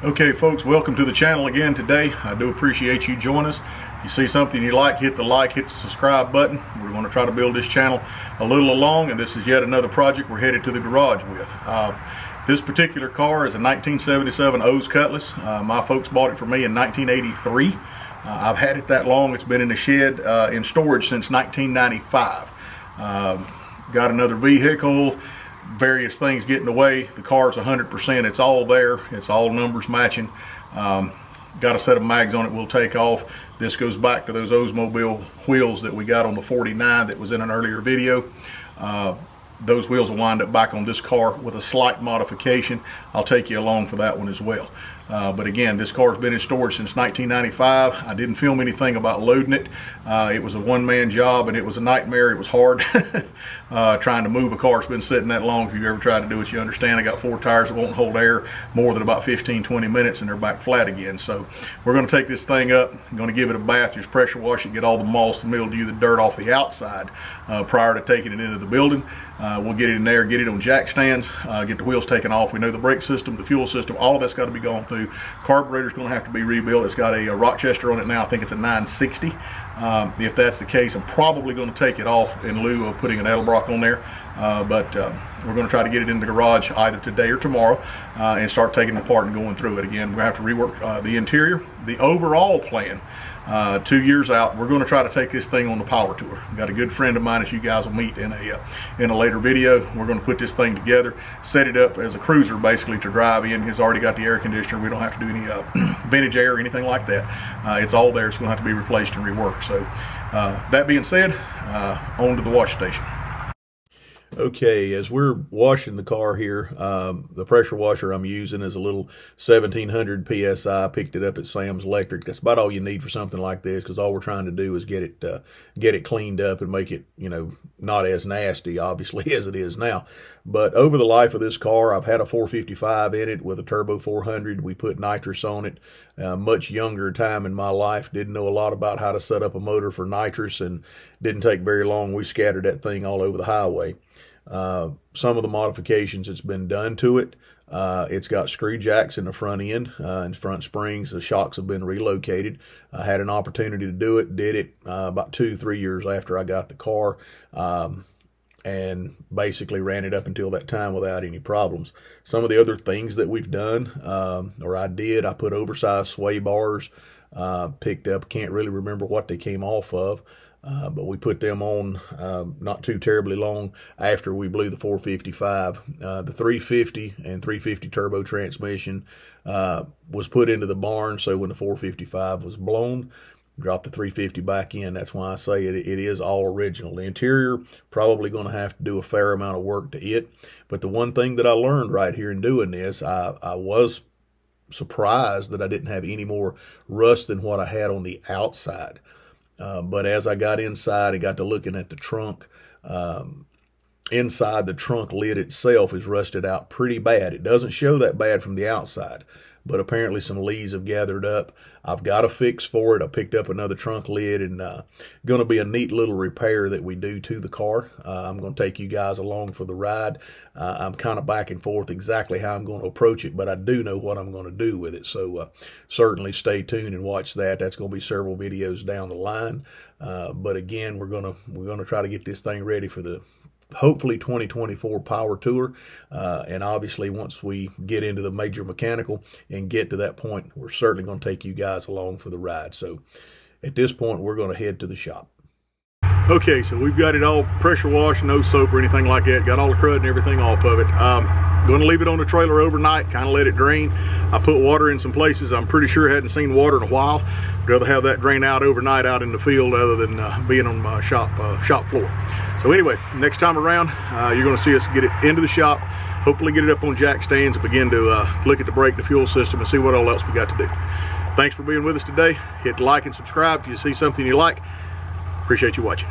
Okay folks, welcome to the channel again today. I do appreciate you joining us. If you see something you like, hit the subscribe button. We're going to try to build this channel a little along, and this is yet another project we're headed to the garage with. This particular car is a 1977 Oldsmobile Cutlass. My folks bought it for me in 1983. I've had it that long. It's been in the shed in storage since 1995. Got another vehicle, various things get in the way. The car's 100%. It's all there. It's all numbers matching. Got a set of mags on it we'll take off. This goes back to those Oldsmobile wheels that we got on the 49 that was in an earlier video. Those wheels will wind up back on this car with a slight modification. I'll take you along for that one as well. But again, this car's been in storage since 1995. I didn't film anything about loading it. It was a one-man job and it was a nightmare. It was hard trying to move a car that's been sitting that long. If you've ever tried to do it, you understand. I got 4 tires that won't hold air more than about 15-20 minutes and they're back flat again. So we're going to take this thing up. I'm going to give it a bath, just pressure wash it, get all the moss, the mildew, the dirt off the outside prior to taking it into the building. We'll get it in there, get it on jack stands, get the wheels taken off. We know the brake system, the fuel system, all of that's got to be gone through. Carburetor's going to have to be rebuilt. It's got a Rochester on it now. I think it's a 960. If that's the case, I'm probably going to take it off in lieu of putting an Edelbrock on there. But we're going to try to get it in the garage either today or tomorrow and start taking it apart and going through it again. We're going to have to rework the interior. The overall plan, 2 years out, we're going to try to take this thing on the power tour. I've got a good friend of mine, as you guys will meet in a later video. We're going to put this thing together, set it up as a cruiser basically to drive in. It's already got the air conditioner. We don't have to do any vintage air or anything like that. It's all there. It's going to have to be replaced and reworked. So that being said, on to the wash station. Okay, as we're washing the car here, the pressure washer I'm using is a little 1700 PSI. I picked it up at Sam's Electric. That's about all you need for something like this, because all we're trying to do is get it cleaned up and make it, not as nasty, obviously, as it is now. But over the life of this car, I've had a 455 in it with a turbo 400. We put nitrous on it. Much younger time in my life, didn't know a lot about how to set up a motor for nitrous, and didn't take very long. We scattered that thing all over the highway. Some of the modifications that's been done to it, it's got screw jacks in the front end and front springs. The shocks have been relocated. I had an opportunity to do it, did it about 2-3 years after I got the car, and basically ran it up until that time without any problems. Some of the other things that we've done, or I put oversized sway bars, picked up, can't really remember what they came off of. But we put them on not too terribly long after we blew the 455. The 350 and 350 turbo transmission was put into the barn, so when the 455 was blown, dropped the 350 back in. That's why I say it is all original. The interior, probably going to have to do a fair amount of work to it. But the one thing that I learned right here in doing this, I was surprised that I didn't have any more rust than what I had on the outside. But as I got inside and got to looking at the trunk, inside the trunk lid itself is rusted out pretty bad. It doesn't show that bad from the outside, but apparently some leaves have gathered up. I've got a fix for it. I picked up another trunk lid, and going to be a neat little repair that we do to the car. I'm going to take you guys along for the ride. I'm kind of back and forth exactly how I'm going to approach it, but I do know what I'm going to do with it. So certainly stay tuned and watch that. That's going to be several videos down the line. But again, we're going to try to get this thing ready for the hopefully 2024 power tour, and obviously once we get into the major mechanical and get to that point, we're certainly going to take you guys along for the ride. So at this point, we're going to head to the shop. Okay, so we've got it all pressure washed, no soap or anything like that. Got all the crud and everything off of it. Going to leave it on the trailer overnight, kind of let it drain. I put water in some places I'm pretty sure hadn't seen water in a while. I'd rather have that drain out overnight out in the field other than being on my shop floor. So anyway, next time around, you're going to see us get it into the shop, hopefully get it up on jack stands, and begin to look at the brake, the fuel system, and see what all else we got to do. Thanks for being with us today. Hit like and subscribe if you see something you like. Appreciate you watching.